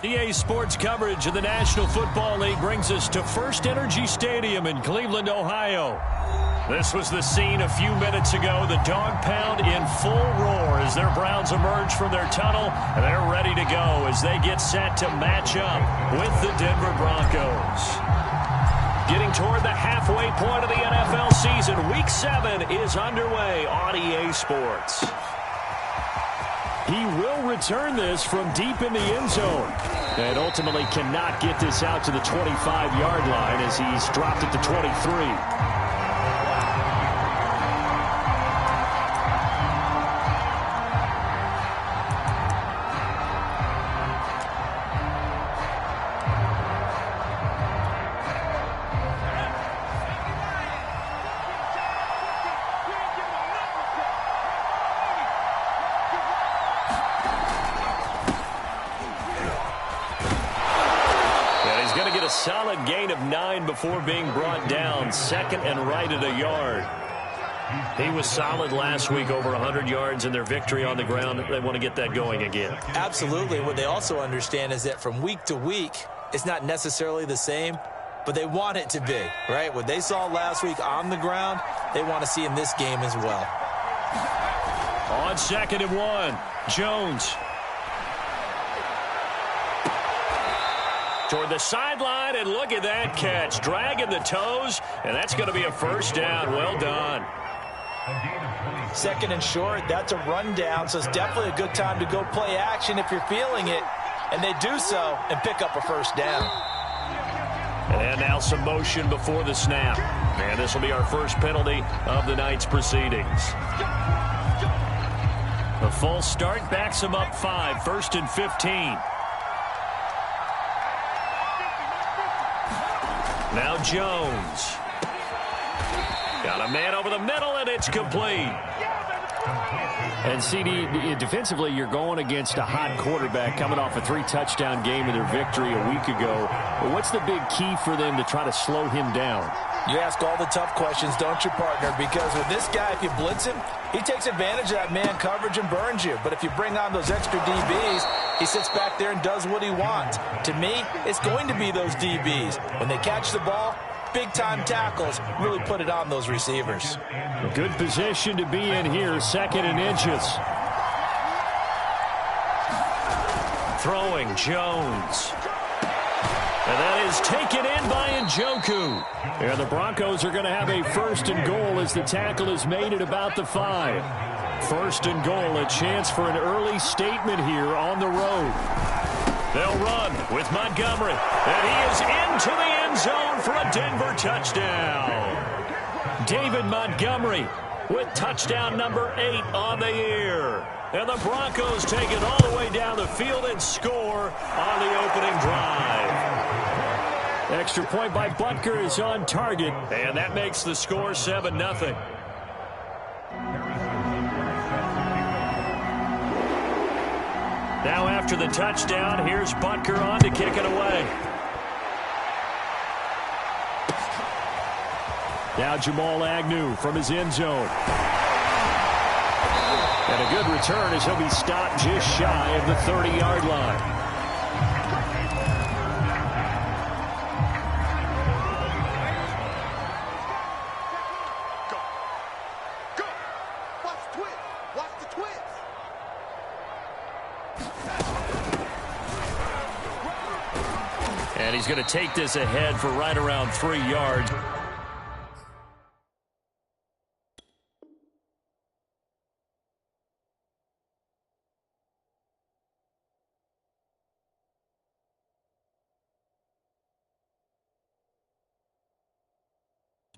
EA Sports coverage of the National Football League brings us to First Energy Stadium in Cleveland, Ohio. This was the scene a few minutes ago. The dog pound in full roar as their Browns emerge from their tunnel, and they're ready to go as they get set to match up with the Denver Broncos. Getting toward the halfway point of the NFL season, Week 7 is underway on EA Sports. He will return this from deep in the end zone. And ultimately cannot get this out to the 25-yard line as he's dropped at the 23. Solid gain of 9 before being brought down. Second and right at a yard. He was solid last week, over 100 yards in their victory on the ground. They want to get that going again. Absolutely. What they also understand is that from week to week, it's not necessarily the same, but they want it to be, right? What they saw last week on the ground, they want to see in this game as well. On 2nd and 1, Jones. Toward the sideline, and look at that catch. Dragging the toes, and that's going to be a first down. Well done. 2nd and short, that's a rundown, so it's definitely a good time to go play action if you're feeling it, and they do so and pick up a first down. And now some motion before the snap. And this will be our first penalty of the night's proceedings. The full start backs him up 5, 1st and 15. Now Jones. Got a man over the middle, and it's complete. And CD, defensively, you're going against a hot quarterback coming off a 3-touchdown game in their victory a week ago. But what's the big key for them to try to slow him down? You ask all the tough questions, don't you, partner? Because with this guy, if you blitz him, he takes advantage of that man coverage and burns you. But if you bring on those extra DBs, he sits back there and does what he wants. To me, it's going to be those DBs. When they catch the ball, big-time tackles really put it on those receivers. Good position to be in here, 2nd and inches. Throwing, Jones. And that is taken in by Njoku. And the Broncos are going to have a 1st and goal as the tackle is made at about the 5. 1st and goal, a chance for an early statement here on the road. They'll run with Montgomery. And he is into the end zone for a Denver touchdown. David Montgomery with touchdown number 8 on the year. And the Broncos take it all the way down the field and score on the opening drive. Extra point by Butker is on target, and that makes the score 7-0. Now after the touchdown, here's Butker on to kick it away. Now Jamal Agnew from his end zone. And a good return as he'll be stopped just shy of the 30-yard line. And he's going to take this ahead for right around 3 yards.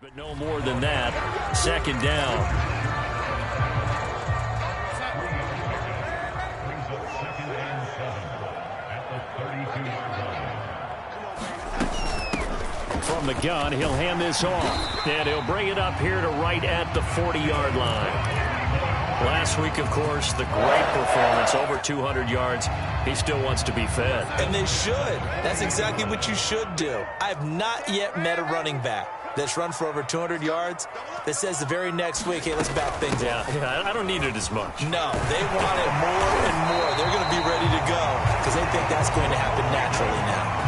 But no more than that. 2nd down. From the gun, he'll hand this off. And he'll bring it up here to right at the 40-yard line. Last week, of course, the great performance, over 200 yards. He still wants to be fed. And they should. That's exactly what you should do. I've not yet met a running back that's run for over 200 yards that says the very next week, hey, let's back things up. Yeah, I don't need it as much. No, they want it more and more. They're going to be ready to go because because they think that's going to happen naturally now.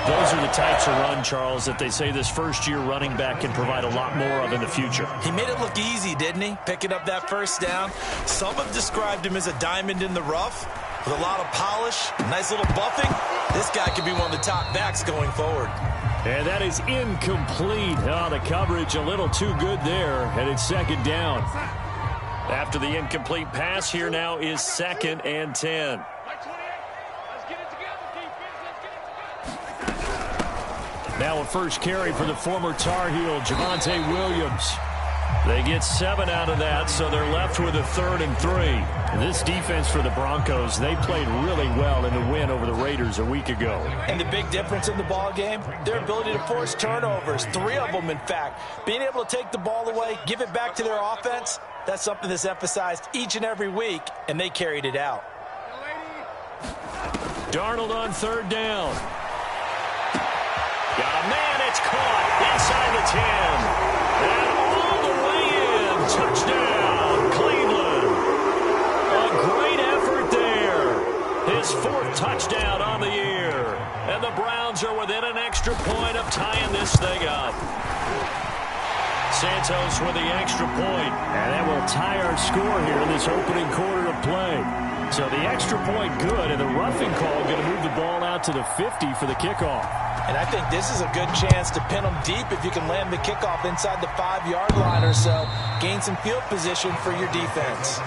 Those are the types of run, Charles, that they say this first-year running back can provide a lot more of in the future. He made it look easy, didn't he? Picking up that first down. Some have described him as a diamond in the rough with a lot of polish, nice little buffing. This guy could be one of the top backs going forward. And that is incomplete. Oh, the coverage a little too good there, and it's second down. After the incomplete pass, here now is 2nd and 10. Now a first carry for the former Tar Heel, Javonte Williams. They get 7 out of that, so they're left with a 3rd and 3. And this defense for the Broncos, they played really well in the win over the Raiders a week ago. And the big difference in the ball game, their ability to force turnovers, 3 of them in fact. Being able to take the ball away, give it back to their offense, that's something that's emphasized each and every week, and they carried it out. Darnold on 3rd down. Got a man, it's caught inside the 10. And all the way in. Touchdown, Cleveland. A great effort there. His 4th touchdown on the year. And the Browns are within an extra point of tying this thing up. Santos with the extra point. And that will tie our score here in this opening quarter of play. So the extra point good, and the roughing call going to move the ball out to the 50 for the kickoff. And I think this is a good chance to pin them deep if you can land the kickoff inside the 5-yard line or so. Gain some field position for your defense.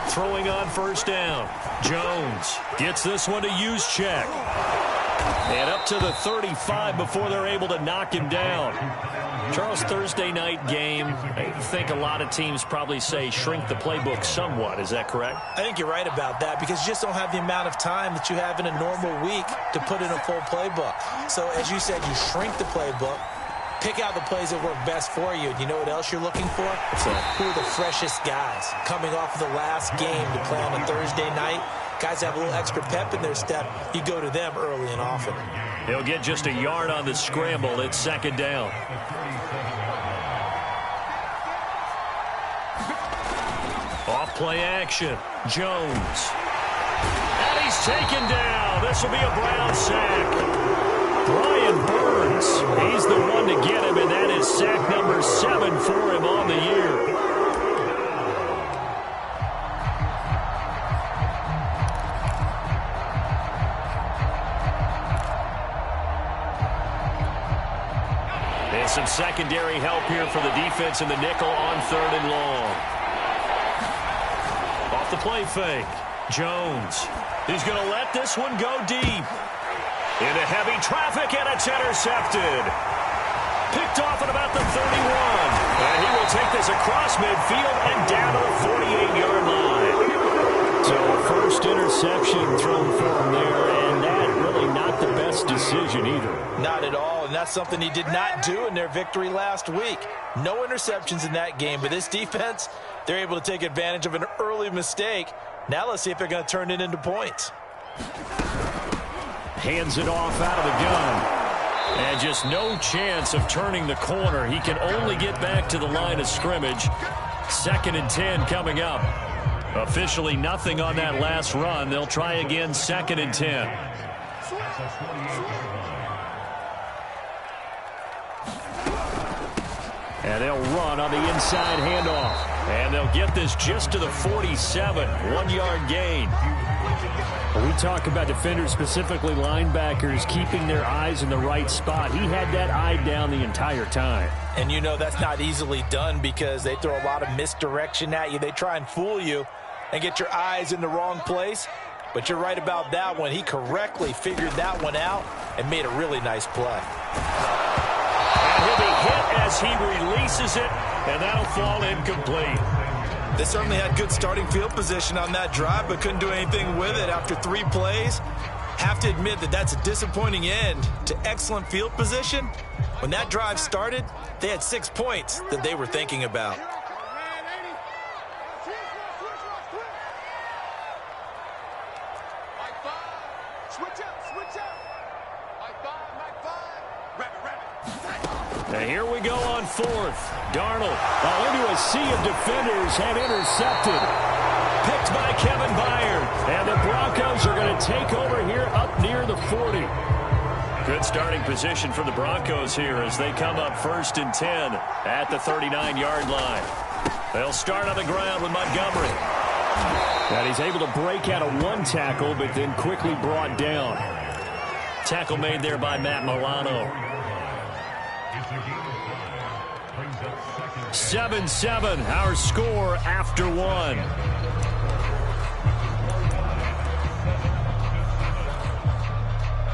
Throwing on 1st down. Jones gets this one to Juszczyk. And up to the 35 before they're able to knock him down. Charles, Thursday night game, I think a lot of teams probably say shrink the playbook somewhat. Is that correct? I think you're right about that because you just don't have the amount of time that you have in a normal week to put in a full playbook. So as you said, you shrink the playbook. Pick out the plays that work best for you. You know what else you're looking for? So who are the freshest guys coming off of the last game to play on a Thursday night? Guys have a little extra pep in their step. You go to them early and often. He'll get just a yard on the scramble. It's 2nd down. Off play action. Jones. And he's taken down. This will be a Brown sack. Brian Burns, he's the one to get him, and that is sack number 7 for him on the year. And some secondary help here for the defense in the nickel on 3rd and long. Off the play fake. Jones. He's going to let this one go deep. Into heavy traffic, and it's intercepted. Picked off at about the 31. And he will take this across midfield and down to the 48-yard line. So a first interception thrown for him there, and that really not the best decision either. Not at all, and that's something he did not do in their victory last week. No interceptions in that game, but this defense, they're able to take advantage of an early mistake. Now let's see if they're going to turn it into points. Hands it off out of the gun. And just no chance of turning the corner. He can only get back to the line of scrimmage. 2nd and 10 coming up. Officially nothing on that last run. They'll try again 2nd and 10. And they'll run on the inside handoff. And they'll get this just to the 47. 1-yard gain. We talk about defenders, specifically linebackers, keeping their eyes in the right spot. He had that eye down the entire time. And you know that's not easily done because they throw a lot of misdirection at you. They try and fool you and get your eyes in the wrong place. But you're right about that one. He correctly figured that one out and made a really nice play. And he'll be hit as he releases it, and that'll fall incomplete. They certainly had good starting field position on that drive, but couldn't do anything with it after 3 plays. Have to admit that that's a disappointing end to excellent field position. When that drive started, they had 6 points that they were thinking about. And here we go on fourth. Darnold into a sea of defenders and intercepted. Picked by Kevin Byard. And the Broncos are going to take over here up near the 40. Good starting position for the Broncos here as they come up 1st and 10 at the 39-yard line. They'll start on the ground with Montgomery. And he's able to break out of one tackle, but then quickly brought down. Tackle made there by Matt Milano. 7-7, our score after one.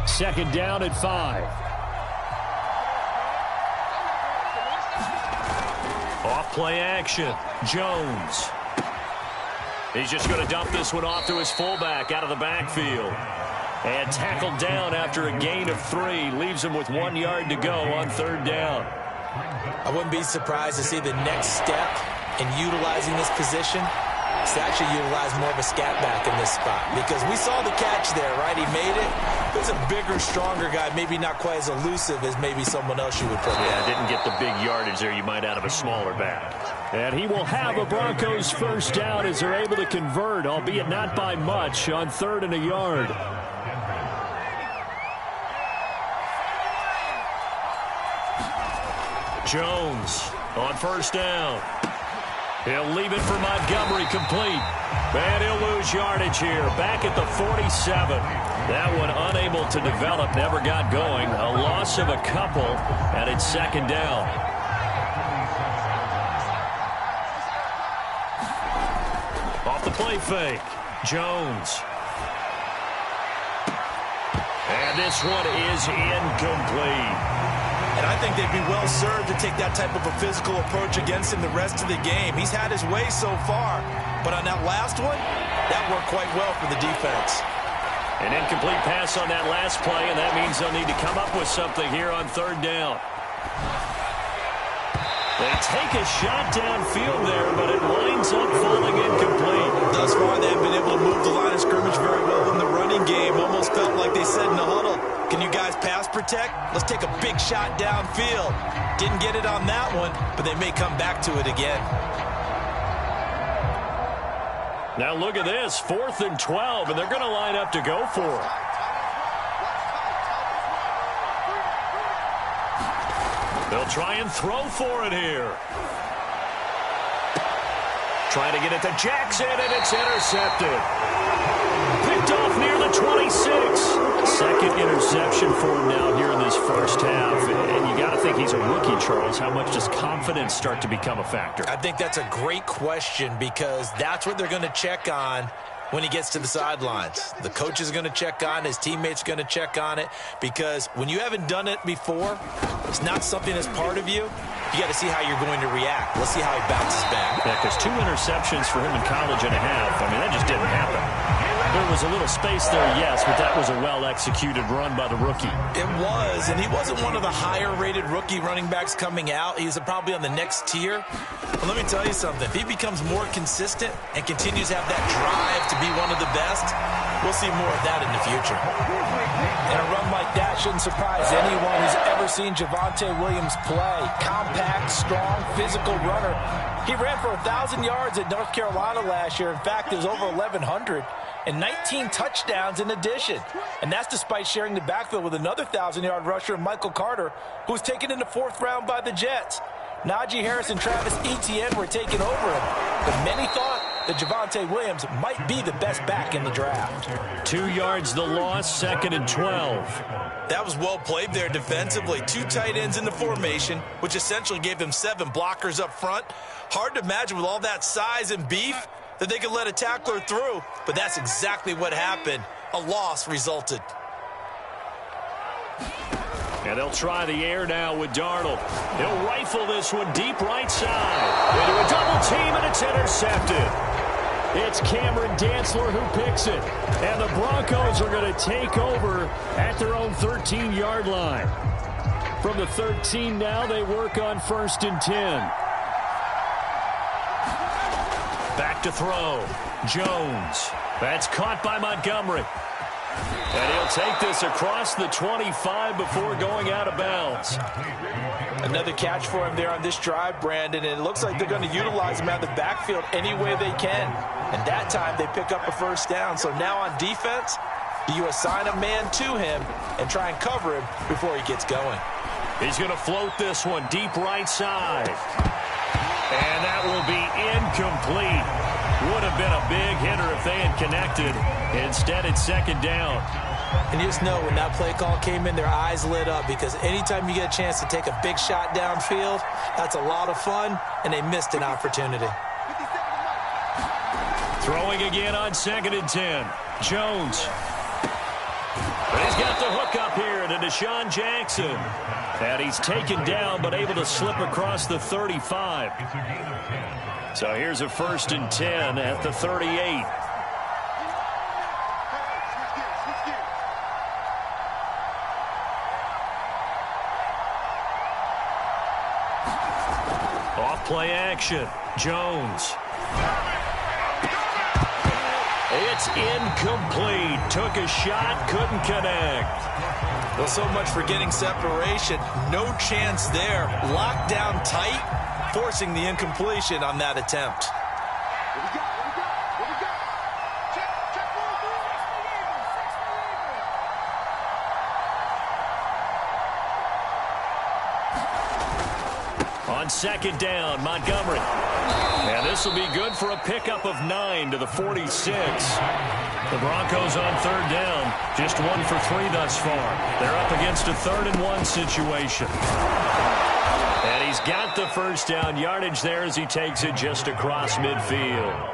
Second down at 5. Off play action. Jones. He's just going to dump this one off to his fullback out of the backfield. And tackled down after a gain of 3. Leaves him with 1 yard to go on 3rd down. I wouldn't be surprised to see the next step in utilizing this position is to actually utilize more of a scat back in this spot. Because we saw the catch there, right? He made it. There's a bigger, stronger guy, maybe not quite as elusive as maybe someone else you would put in. Yeah, didn't get the big yardage there you might out of a smaller back. And he will have a Broncos first down as they're able to convert, albeit not by much, on 3rd and a yard. Jones on 1st down. He'll leave it for Montgomery, complete. And he'll lose yardage here. Back at the 47. That one unable to develop, never got going. A loss of a couple, and it's 2nd down. Off the play fake. Jones. And this one is incomplete. And I think they'd be well served to take that type of a physical approach against him the rest of the game. He's had his way so far, but on that last one, that worked quite well for the defense. An incomplete pass on that last play, and that means they'll need to come up with something here on 3rd down. They take a shot downfield there, but it winds up falling incomplete. Thus far, they have been able to move the line of scrimmage very well in the running game. Almost felt like they said in the huddle, can you guys pass protect? Let's take a big shot downfield. Didn't get it on that one, but they may come back to it again. Now look at this, 4th and 12, and they're going to line up to go for it. They'll try and throw for it here. Trying to get it to Jackson, and it's intercepted. Picked off near the 26. Second interception for him now here in this first half. And you got to think he's a rookie, Charles. How much does confidence start to become a factor? I think that's a great question because that's what they're going to check on when he gets to the sidelines. The coach is going to check on it. His teammates are going to check on it because when you haven't done it before, it's not something that's part of you. You got to see how you're going to react. Let's see how he bounces back. Yeah, because 2 interceptions for him in college and a half. I mean, that just didn't happen. There was a little space there, yes, but that was a well-executed run by the rookie. It was, and he wasn't one of the higher-rated rookie running backs coming out. He's probably on the next tier. But let me tell you something. If he becomes more consistent and continues to have that drive to be one of the best, we'll see more of that in the future. And a run like that shouldn't surprise anyone who's ever seen Javonte Williams play. Compact, strong, physical runner. He ran for 1,000 yards at North Carolina last year. In fact, it was over 1,100. And 19 touchdowns in addition. And that's despite sharing the backfield with another 1,000-yard rusher, Michael Carter, who was taken in the 4th round by the Jets. Najee Harris and Travis Etienne were taking over him. But many thought that Javonte Williams might be the best back in the draft. 2 yards the loss, 2nd and 12. That was well played there defensively. 2 tight ends in the formation, which essentially gave them 7 blockers up front. Hard to imagine with all that size and beef that they could let a tackler through, but that's exactly what happened. A loss resulted. And they'll try the air now with Darnold. He'll rifle this one deep right side. Into a double team, and it's intercepted. It's Cameron Dantzler who picks it. And the Broncos are going to take over at their own 13-yard line. From the 13 now, they work on 1st and 10. Back to throw. Jones. That's caught by Montgomery. And he'll take this across the 25 before going out of bounds. Another catch for him there on this drive, Brandon, and it looks like they're going to utilize him out of the backfield any way they can. And that time they pick up a first down. So now on defense, you assign a man to him and try and cover him before he gets going. He's going to float this one deep right side. And that will be incomplete. Would have been a big hitter if they had connected. Instead, it's second down. And you just know when that play call came in, their eyes lit up, because anytime you get a chance to take a big shot downfield, that's a lot of fun, and they missed an opportunity. Throwing again on 2nd and 10. Jones. But he's got the hook up here to Deshaun Jackson. And he's taken down, but able to slip across the 35. So here's a 1st and 10 at the 38. Off play action. Jones. It's incomplete. Took a shot, couldn't connect. Well, so much for getting separation. No chance there. Locked down tight, forcing the incompletion on that attempt. On 2nd down, Montgomery. And this will be good for a pickup of 9 to the 46. The Broncos on 3rd down. Just 1 for 3 thus far. They're up against a 3rd and 1 situation. And he's got the first down yardage there as he takes it just across midfield.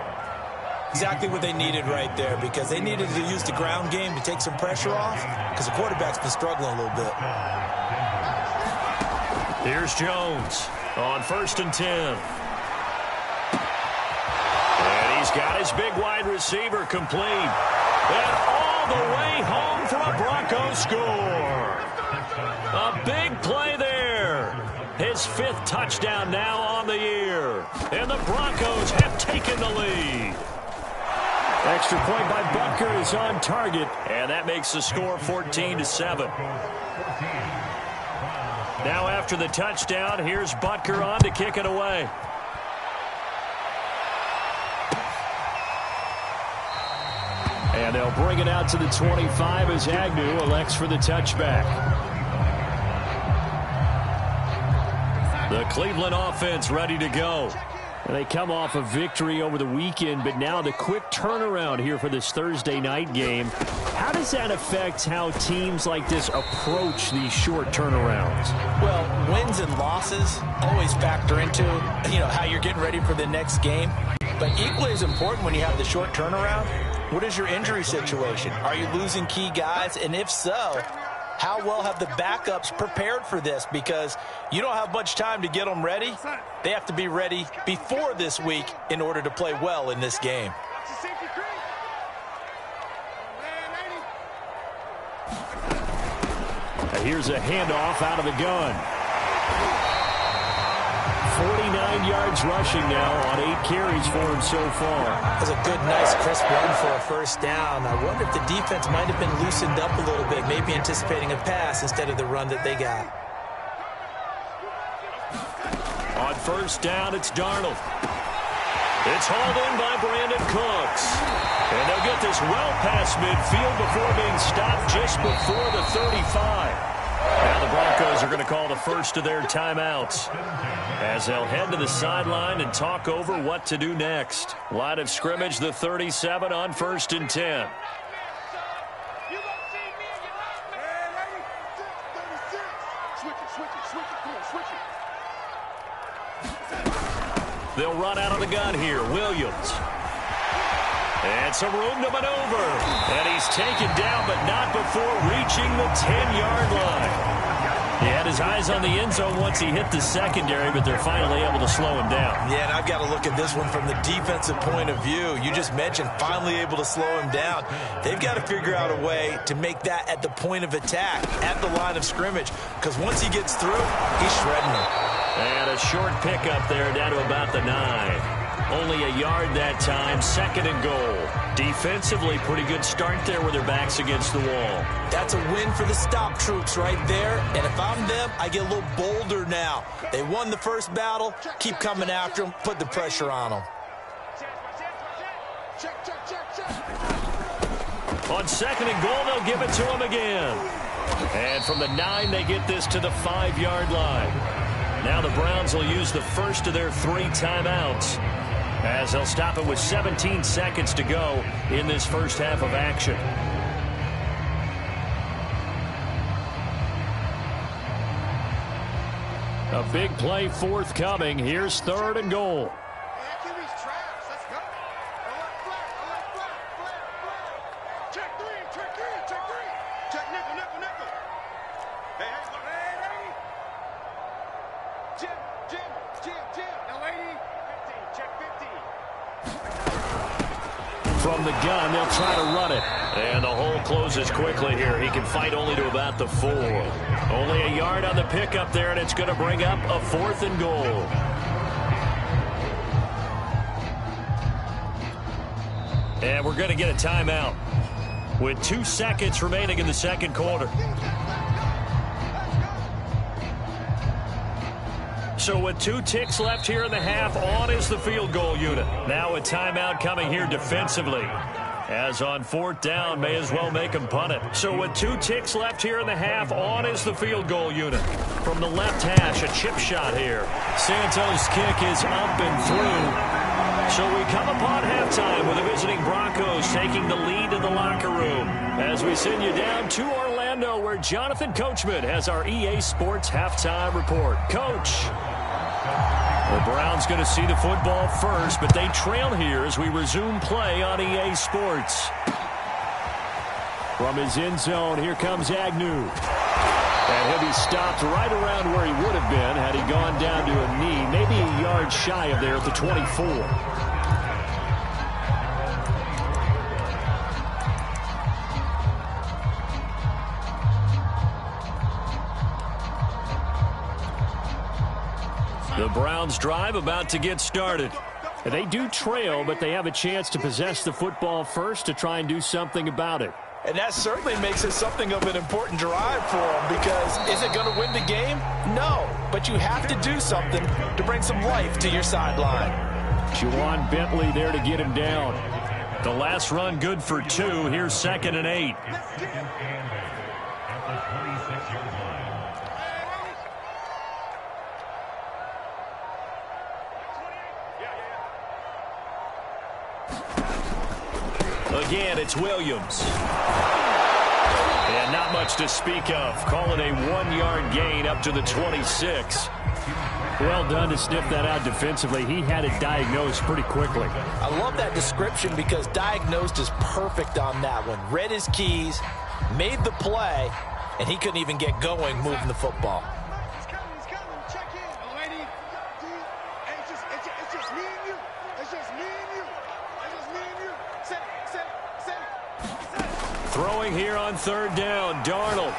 Exactly what they needed right there, because they needed to use the ground game to take some pressure off, because the quarterback's been struggling a little bit. Here's Jones on 1st and 10. And he's got his big wide receiver complete. And all the way home for a Broncos score. A big play there. His 5th touchdown now on the year. And the Broncos have taken the lead. Extra point by Butker is on target. And that makes the score 14-7. Now after the touchdown, here's Butker on to kick it away. And they'll bring it out to the 25 as Agnew elects for the touchback. The Cleveland offense ready to go. And they come off a victory over the weekend, but now the quick turnaround here for this Thursday night game. How does that affect how teams like this approach these short turnarounds? Well, wins and losses always factor into, how you're getting ready for the next game. But equally as important when you have the short turnaround, what is your injury situation? Are you losing key guys? And if so, how well have the backups prepared for this? Because you don't have much time to get them ready. They have to be ready before this week in order to play well in this game. Here's a handoff out of the gun. 49 yards rushing now on 8 carries for him so far. That's a good, nice, crisp run for a first down. I wonder if the defense might have been loosened up a little bit, maybe anticipating a pass instead of the run that they got. On 1st down, it's Darnold. It's hauled in by Brandon Cooks. And they'll get this well past midfield before being stopped just before the 35. Now the Broncos are going to call the first of their timeouts as they'll head to the sideline and talk over what to do next. Line of scrimmage, the 37 on 1st and 10. They'll run out of the gun here. Williams. And some room to maneuver. And he's taken down, but not before reaching the 10-yard line. He had his eyes on the end zone once he hit the secondary, but they're finally able to slow him down. Yeah, and I've got to look at this one from the defensive point of view. You just mentioned finally able to slow him down. They've got to figure out a way to make that at the point of attack, at the line of scrimmage, because once he gets through, he's shredding them. And a short pickup there down to about the 9. Only a yard that time, 2nd and goal. Defensively, pretty good start there with their backs against the wall. That's a win for the stop troops right there. And if I'm them, I get a little bolder now. They won the first battle. Keep coming after them. Put the pressure on them. On 2nd and goal, they'll give it to him again. And from the 9, they get this to the 5-yard line. Now the Browns will use the first of their 3 timeouts, as they'll stop it with 17 seconds to go in this first half of action. A big play forthcoming. Here's 3rd and goal. From the gun, they'll try to run it. And the hole closes quickly here. He can fight only to about the 4. Only a yard on the pickup there, and it's going to bring up a 4th and goal. And we're going to get a timeout with 2 seconds remaining in the second quarter. So with 2 ticks left here in the half, on is the field goal unit. Now a timeout coming here defensively. As on 4th down, may as well make them punt it. So with 2 ticks left here in the half, on is the field goal unit. From the left hash, a chip shot here. Santos' kick is up and through. So we come upon halftime with the visiting Broncos taking the lead in the locker room. As we send you down to Orlando, where Jonathan Coachman has our EA Sports halftime report. Coach. The Browns going to see the football first, but they trail here as we resume play on EA Sports. From his end zone, here comes Agnew. And he'll be stopped right around where he would have been had he gone down to a knee, maybe a yard shy of there at the 24. The Browns drive about to get started. They do trail, but they have a chance to possess the football first to try and do something about it. And that certainly makes it something of an important drive for them, because is it going to win the game? No, but you have to do something to bring some life to your sideline. Juwan Bentley there to get him down. The last run good for 2. Here's 2nd and 8. Again, it's Williams. And not much to speak of. Call it a 1-yard gain up to the 26. Well done to sniff that out defensively. He had it diagnosed pretty quickly. I love that description because diagnosed is perfect on that one. Read his keys, made the play, and he couldn't even get going moving the football. Throwing here on 3rd down, Darnold.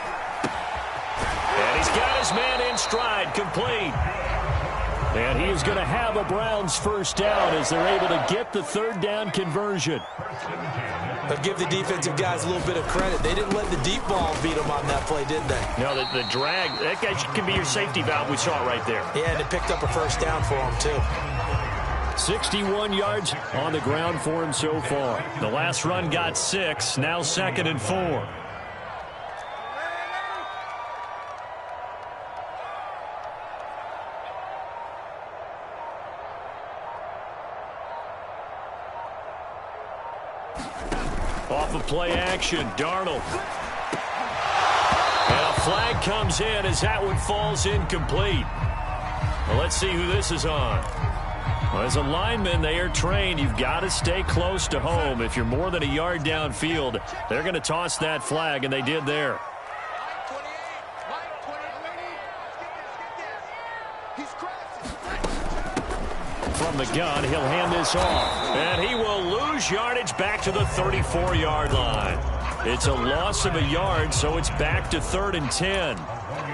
And he's got his man in stride, complete. And he is going to have a Browns first down as they're able to get the 3rd down conversion. But give the defensive guys a little bit of credit. They didn't let the deep ball beat them on that play, did they? No, the drag, that guy can be your safety valve. We saw it right there. Yeah, and it picked up a first down for him, too. 61 yards on the ground for him so far. The last run got 6. Now 2nd and 4. Off of play action, Darnold. And a flag comes in as that one falls incomplete. Well, let's see who this is on. Well, as a lineman, they are trained. You've got to stay close to home. If you're more than a yard downfield, they're going to toss that flag, and they did there. From the gun, he'll hand this off. And he will lose yardage back to the 34-yard line. It's a loss of a yard, so it's back to 3rd and 10.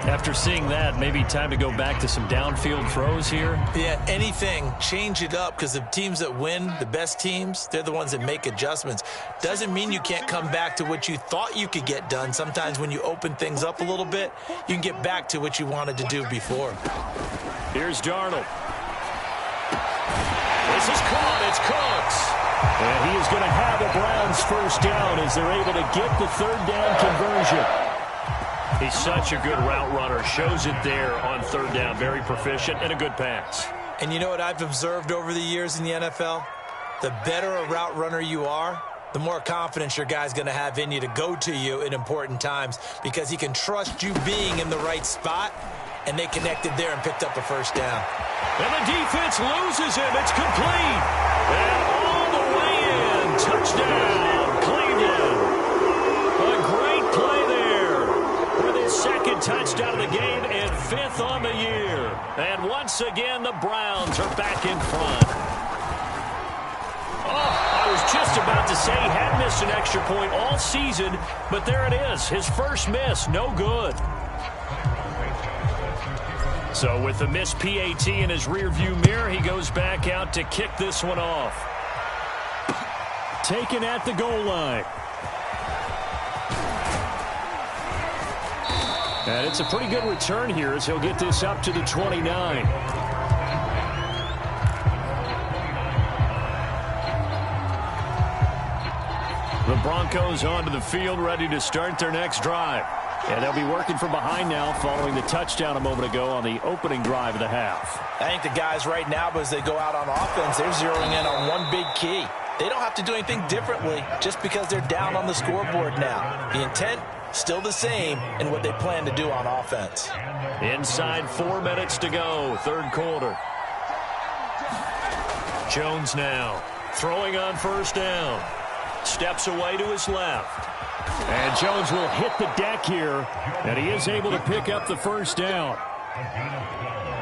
After seeing that, maybe time to go back to some downfield throws here. Yeah, anything. Change it up, because the teams that win, the best teams, they're the ones that make adjustments. Doesn't mean you can't come back to what you thought you could get done. Sometimes when you open things up a little bit, you can get back to what you wanted to do before. Here's Darnold. This is caught. It's Cooks. And he is going to have the Browns first down as they're able to get the third down conversion. He's such a good route runner. Shows it there on third down. Very proficient and a good pass. And you know what I've observed over the years in the NFL? The better a route runner you are, the more confidence your guy's going to have in you to go to you in important times, because he can trust you being in the right spot, and they connected there and picked up a first down. And the defense loses him. It's complete. And all the way in. Touchdown, Cleveland. A great play there with his second touchdown of the game and fifth on the year. And once again, the Browns are back in front. Oh, I was just about to say he had missed an extra point all season, but there it is. His first miss, no good. So with the missed PAT in his rearview mirror, he goes back out to kick this one off. Taken at the goal line. And it's a pretty good return here as he'll get this up to the 29. The Broncos onto the field, ready to start their next drive. And they'll be working from behind now following the touchdown a moment ago on the opening drive of the half. I think the guys right now, as they go out on offense, they're zeroing in on one big key. They don't have to do anything differently just because they're down on the scoreboard now. The intent, still the same in what they plan to do on offense. Inside 4 minutes to go, third quarter. Jones now throwing on first down. Steps away to his left. And Jones will hit the deck here, and he is able to pick up the first down.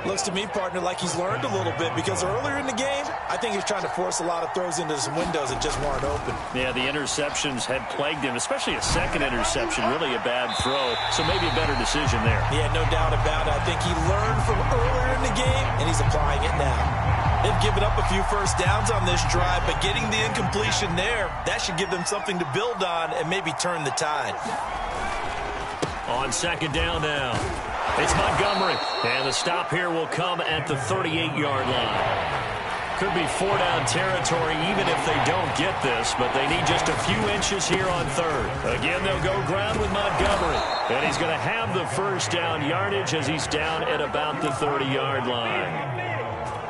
Looks to me, partner, like he's learned a little bit, because earlier in the game, I think he was trying to force a lot of throws into some windows that just weren't open. Yeah, the interceptions had plagued him, especially a second interception, really a bad throw, so maybe a better decision there. Yeah, no doubt about it. I think he learned from earlier in the game, and he's applying it now. They've given up a few first downs on this drive, but getting the incompletion there, that should give them something to build on and maybe turn the tide. On second down now, it's Montgomery. And the stop here will come at the 38-yard line. Could be four-down territory even if they don't get this, but they need just a few inches here on third. Again, they'll go ground with Montgomery. And he's going to have the first down yardage as he's down at about the 30-yard line.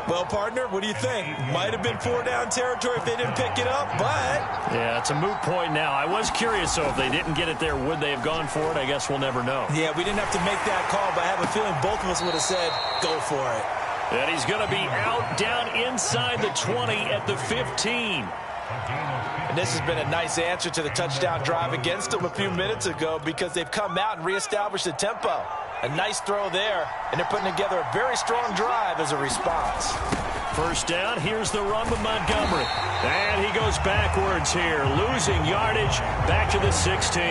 Well, partner, what do you think? Might have been four-down territory if they didn't pick it up, but... Yeah, it's a moot point now. I was curious, so if they didn't get it there, would they have gone for it? I guess we'll never know. Yeah, we didn't have to make that call, but I have a feeling both of us would have said, go for it. And he's going to be out down inside the 20 at the 15. And this has been a nice answer to the touchdown drive against them a few minutes ago, because they've come out and reestablished the tempo. A nice throw there, and they're putting together a very strong drive as a response. First down, here's the run with Montgomery. And he goes backwards here, losing yardage back to the 16.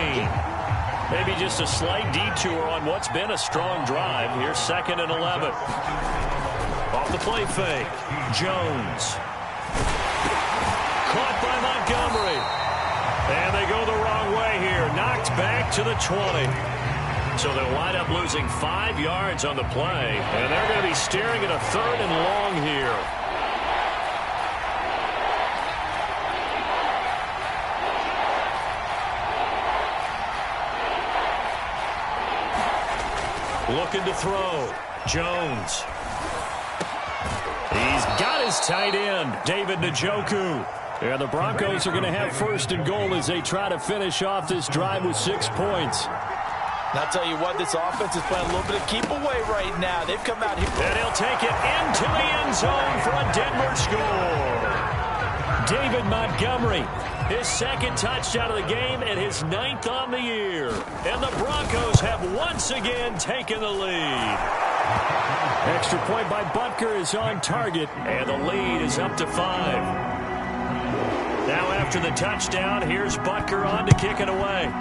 Maybe just a slight detour on what's been a strong drive. Here's 2nd and 11. Off the play fake, Jones. Caught by Montgomery. And they go the wrong way here. Knocked back to the 20. So they'll wind up losing 5 yards on the play. And they're going to be staring at a 3rd and long here. Looking to throw. Jones. He's got his tight end, David Njoku. And the Broncos are going to have 1st and goal as they try to finish off this drive with 6 points. And I'll tell you what, this offense is playing a little bit of keep away right now. They've come out here. And he'll take it into the end zone for a Denver score. David Montgomery, his 2nd touchdown of the game and his 9th on the year. And the Broncos have once again taken the lead. Extra point by Butker is on target, and the lead is up to 5. Now after the touchdown, here's Butker on to kick it away.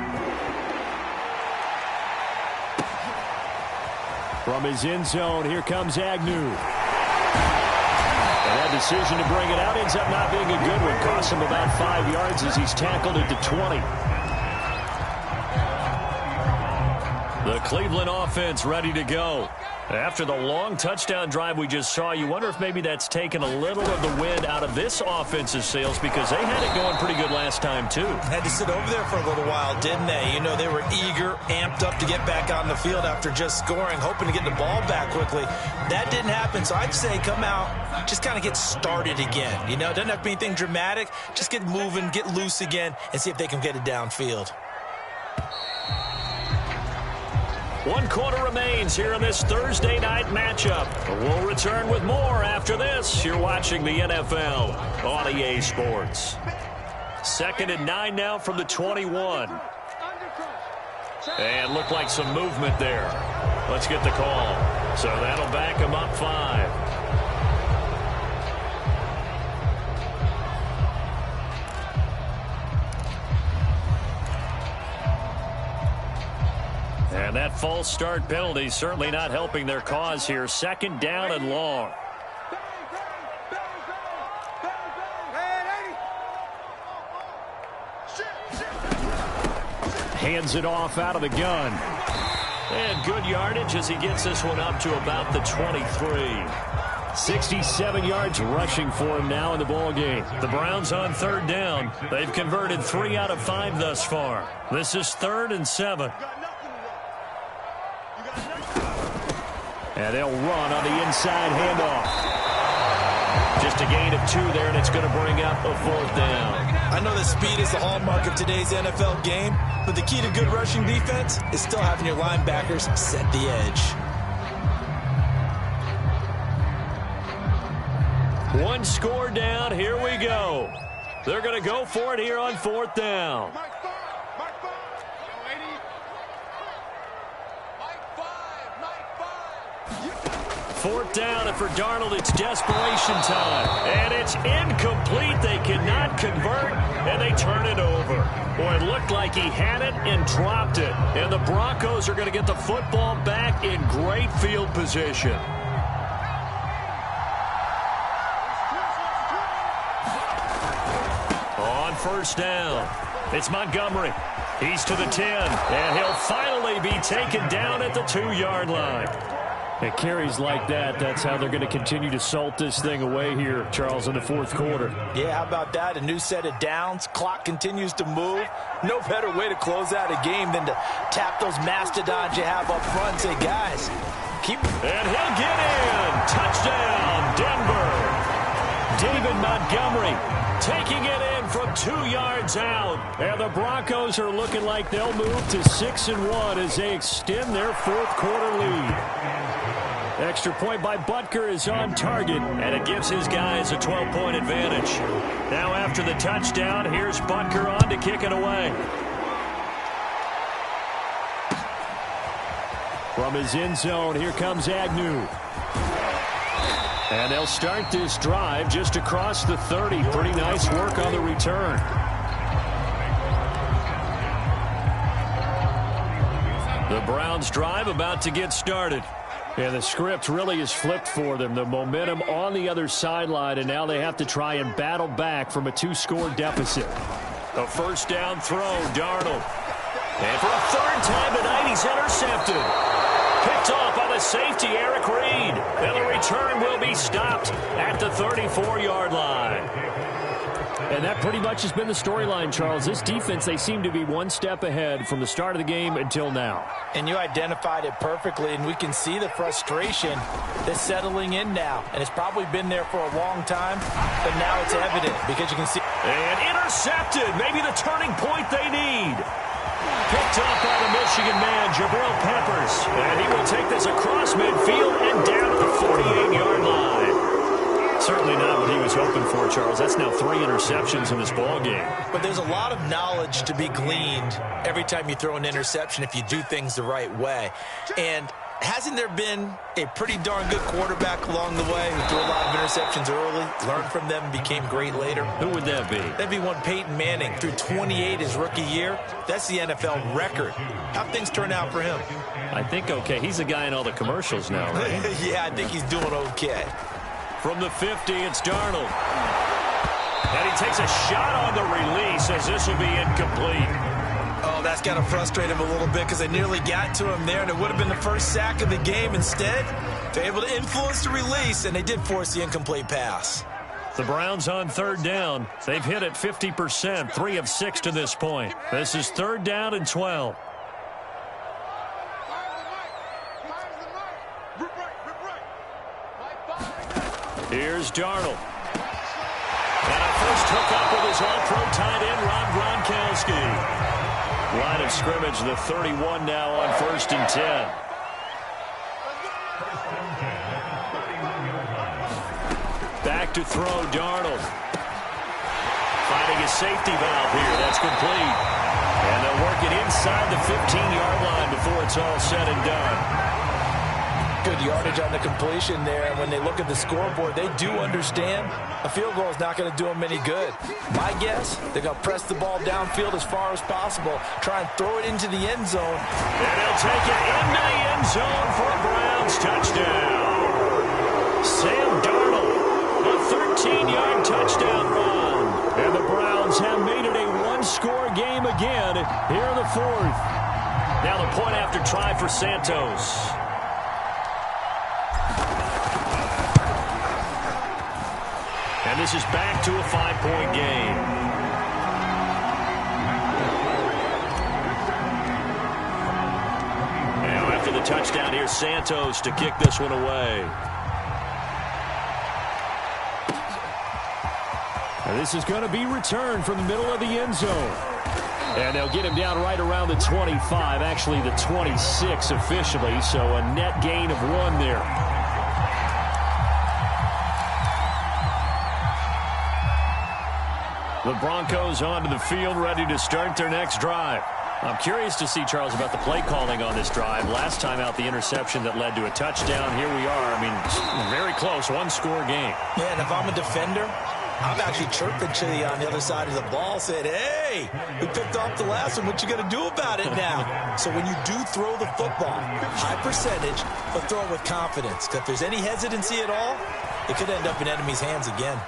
From his end zone, here comes Agnew. And that decision to bring it out ends up not being a good one. Costs him about 5 yards as he's tackled at the 20. The Cleveland offense ready to go. After the long touchdown drive we just saw, you wonder if maybe that's taken a little of the wind out of this offense's sails, because they had it going pretty good last time, too. Had to sit over there for a little while, didn't they? You know, they were eager, amped up to get back on the field after just scoring, hoping to get the ball back quickly. That didn't happen, so I'd say come out, just kind of get started again. You know, it doesn't have to be anything dramatic. Just get moving, get loose again, and see if they can get it downfield. 1 quarter remains here in this Thursday night matchup. We'll return with more after this. You're watching the NFL on EA Sports. 2nd and 9 now from the 21. And looked like some movement there. Let's get the call. So that'll back him up 5. And that false start penalty certainly not helping their cause here. 2nd down and long. Hands it off out of the gun. And good yardage as he gets this one up to about the 23. 67 yards rushing for him now in the ball game. The Browns on 3rd down. They've converted 3 out of 5 thus far. This is 3rd and 7. And they'll run on the inside handoff. Just a gain of 2 there, and it's going to bring up a 4th down. I know that speed is the hallmark of today's NFL game, but the key to good rushing defense is still having your linebackers set the edge. 1 score down. Here we go. They're going to go for it here on 4th down. 4th down, and for Darnold, it's desperation time. And it's incomplete. They cannot convert, and they turn it over. Boy, it looked like he had it and dropped it. And the Broncos are going to get the football back in great field position. On 1st down, it's Montgomery. He's to the 10, and he'll finally be taken down at the 2-yard line. It carries like that. That's how they're going to continue to salt this thing away here, Charles, in the 4th quarter. Yeah, how about that? A new set of downs. Clock continues to move. No better way to close out a game than to tap those mastodons you have up front and say, guys, keep... And he'll get in. Touchdown, Denver. David Montgomery taking it in from 2 yards out. And the Broncos are looking like they'll move to 6-1 as they extend their 4th quarter lead. Extra point by Butker is on target, and it gives his guys a 12-point advantage. Now after the touchdown, here's Butker on to kick it away. From his end zone, here comes Agnew. And they'll start this drive just across the 30. Pretty nice work on the return. The Browns drive about to get started. And the script really is flipped for them. The momentum on the other sideline, and now they have to try and battle back from a 2-score deficit. A 1st down throw, Darnold. And for a 3rd time tonight, he's intercepted. Picked off by the safety, Eric Reed. And the return will be stopped at the 34-yard line. And that pretty much has been the storyline, Charles. This defense, they seem to be 1 step ahead from the start of the game until now. And you identified it perfectly, and we can see the frustration that's settling in now. And it's probably been there for a long time, but now it's evident because you can see. And intercepted, maybe the turning point they need. Picked up by the Michigan man, Jabril Peppers. And he will take this across midfield and down to the 48-yard line. Certainly not what he was hoping for, Charles. That's now 3 interceptions in this ball game. But there's a lot of knowledge to be gleaned every time you throw an interception if you do things the right way. And Hasn't there been a pretty darn good quarterback along the way who threw a lot of interceptions early, learned from them, and became great later? Who would that be? That'd be one Peyton Manning. Threw 28 his rookie year. That's the NFL record. How'd things turn out for him? I think okay. He's a guy in all the commercials now, right? Yeah, I think he's doing okay. From the 50, it's Darnold. And he takes a shot on the release as this will be incomplete. Oh, that's got to frustrate him a little bit because they nearly got to him there, and it would have been the first sack of the game. Instead, they're able to influence the release, and they did force the incomplete pass. The Browns on third down. They've hit it 50%, 3 of 6 to this point. This is third down and 12. Here's Darnold. And a first hookup with his all-pro tight end, Rob Gronkowski. Line of scrimmage, the 31 now on 1st and 10. Back to throw, Darnold. Finding his safety valve here. That's complete. And they'll work it inside the 15-yard line before it's all said and done. Good yardage on the completion there. And when they look at the scoreboard, they do understand a field goal is not going to do them any good. My guess, they're going to press the ball downfield as far as possible, try and throw it into the end zone. And they'll take it into the end zone for a Browns touchdown. Sam Darnold, a 13-yard touchdown run. And the Browns have made it a one-score game again here in the 4th. Now the point after try for Santos. And this is back to a 5-point game. Now after the touchdown, here's Santos to kick this one away. And this is going to be returned from the middle of the end zone. And they'll get him down right around the 25, actually the 26 officially, so a net gain of 1 there. The Broncos onto the field, ready to start their next drive. I'm curious to see, Charles, about the play calling on this drive. Last time out, the interception that led to a touchdown. Here we are. I mean, very close, one-score game. Yeah, and if I'm a defender, I'm actually chirping to you on the other side of the ball, saying, hey, we picked off the last one. What you going to do about it now? So when you do throw the football, high percentage, but throw it with confidence. Because if there's any hesitancy at all, it could end up in enemy's hands again.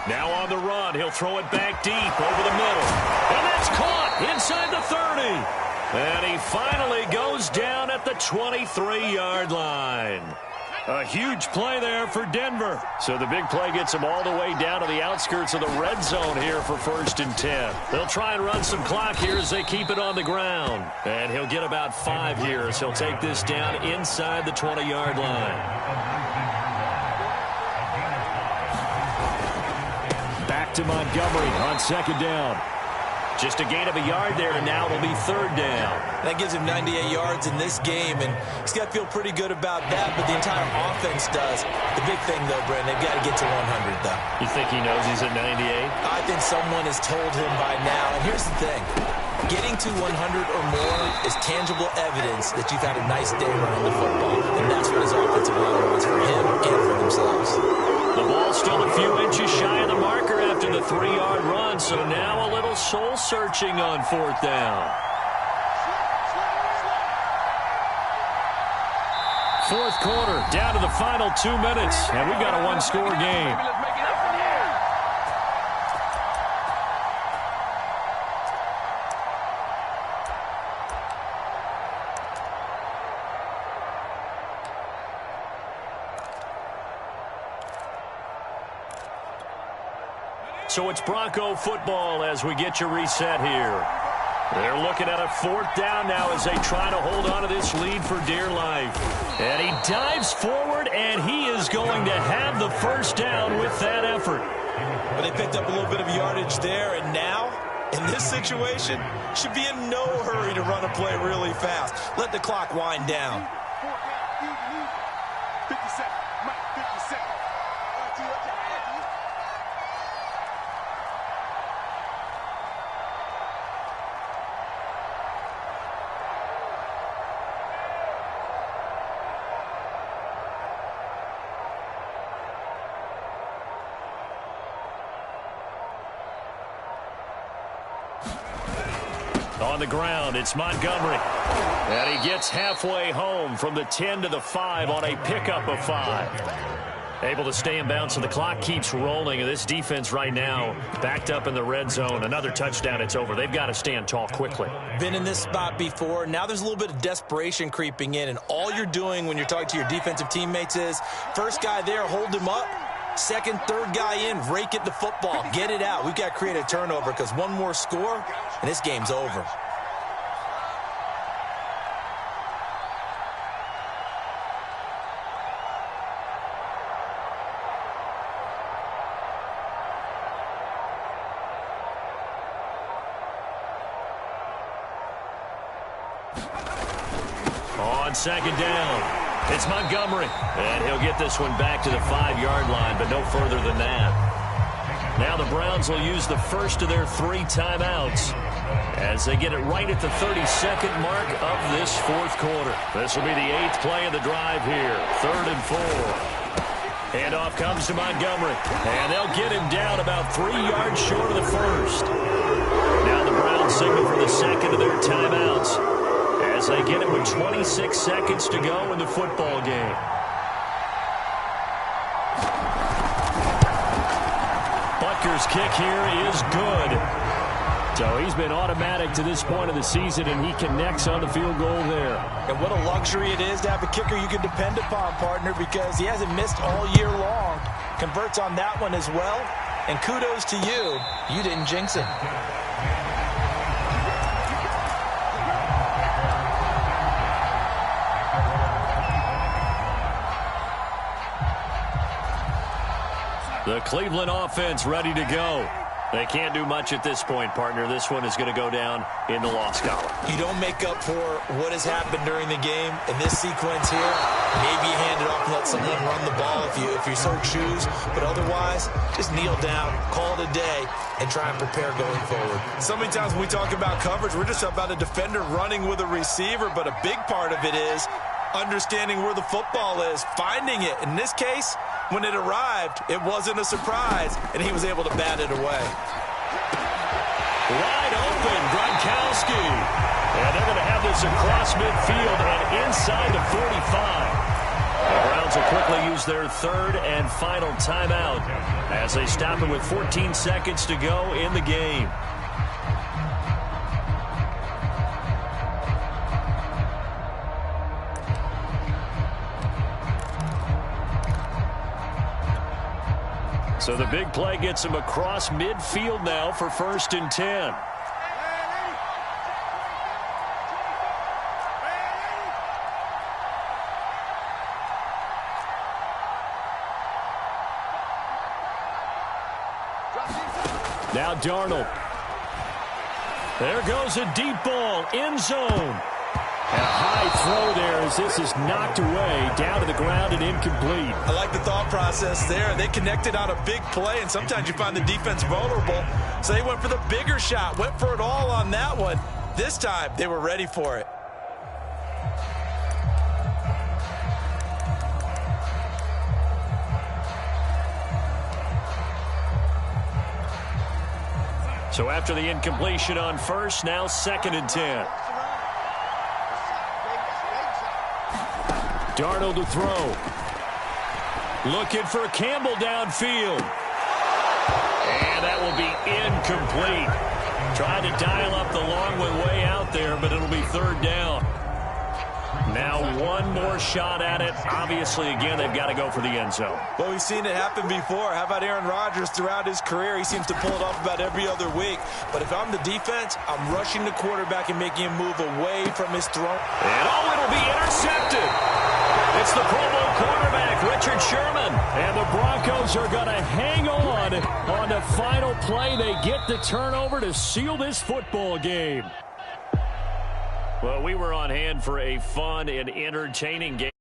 Now on the run, he'll throw it back deep over the middle. And that's caught inside the 30. And he finally goes down at the 23-yard line. A huge play there for Denver. So the big play gets him all the way down to the outskirts of the red zone here for 1st and 10. They'll try and run some clock here as they keep it on the ground. And he'll get about 5 here as he'll take this down inside the 20-yard line. Back to Montgomery on 2nd down. Just a gain of a yard there, and now it'll be 3rd down. That gives him 98 yards in this game, and he's got to feel pretty good about that, but the entire offense does. The big thing, though, Brent, they've got to get to 100, though. You think he knows he's at 98? I think someone has told him by now, and here's the thing. Getting to 100 or more is tangible evidence that you've had a nice day running the football, and that's what his offensive line wants for him and for themselves. The ball's still a few inches shy of the marker after the 3-yard run, so now a little soul-searching on 4th down. 4th quarter, down to the final 2 minutes, and we've got a one-score game. So it's Bronco football as we get you reset here. They're looking at a 4th down now as they try to hold on to this lead for dear life. And he dives forward, and he is going to have the 1st down with that effort. But they picked up a little bit of yardage there, and now, in this situation, should be in no hurry to run a play really fast. Let the clock wind down. 57, Mike, 57. On the ground, it's Montgomery. And he gets halfway home from the 10 to the 5 on a pickup of 5. Able to stay in bounds, so the clock keeps rolling. And this defense right now backed up in the red zone. Another touchdown, it's over. They've got to stand tall quickly. Been in this spot before. Now there's a little bit of desperation creeping in. And all you're doing when you're talking to your defensive teammates is, first guy there, hold him up. Second, third guy in, rake it the football. Get it out. We've got to create a turnover because one more score, and this game's over. On second down, it's Montgomery. And he'll get this one back to the 5-yard line, but no further than that. Now the Browns will use the first of their 3 timeouts as they get it right at the 32nd mark of this fourth quarter. This will be the 8th play of the drive here. 3rd and 4. Handoff comes to Montgomery. And they'll get him down about 3 yards short of the first. Now the Browns signal for the second of their timeouts as they get it with 26 seconds to go in the football game. Butker's kick here is good. So he's been automatic to this point of the season, and he connects on the field goal there. And what a luxury it is to have a kicker you can depend upon, partner, because he hasn't missed all year long. Converts on that one as well. And kudos to you. You didn't jinx him. The Cleveland offense ready to go. They can't do much at this point, partner. This one is going to go down in the loss column. You don't make up for what has happened during the game. In this sequence here, maybe you hand it off and let someone run the ball if you so choose. But otherwise, just kneel down, call it a day, and try and prepare going forward. So many times when we talk about coverage, we're just about a defender running with a receiver. But a big part of it is understanding where the football is, finding it. In this case, when it arrived, it wasn't a surprise, and he was able to bat it away. Wide open, Gronkowski. And they're going to have this across midfield and inside the 45. The Browns will quickly use their 3rd and final timeout as they stop it with 14 seconds to go in the game. So the big play gets him across midfield now for 1st and 10. Now Darnold. There goes a deep ball, end zone. And a high throw there as this is knocked away, down to the ground and incomplete. I like the thought process there. They connected on a big play, and sometimes you find the defense vulnerable. So they went for the bigger shot, went for it all on that one. This time, they were ready for it. So after the incompletion on first, now 2nd and 10. Darnold to throw. Looking for Campbell downfield. And that will be incomplete. Trying to dial up the long one way out there, but it'll be 3rd down. Now one more shot at it. Obviously, again, they've got to go for the end zone. Well, we've seen it happen before. How about Aaron Rodgers throughout his career? He seems to pull it off about every other week. But if I'm the defense, I'm rushing the quarterback and making him move away from his throw. And it'll be intercepted. It's the Pro Bowl quarterback, Richard Sherman. And the Broncos are going to hang on the final play. They get the turnover to seal this football game. Well, we were on hand for a fun and entertaining game.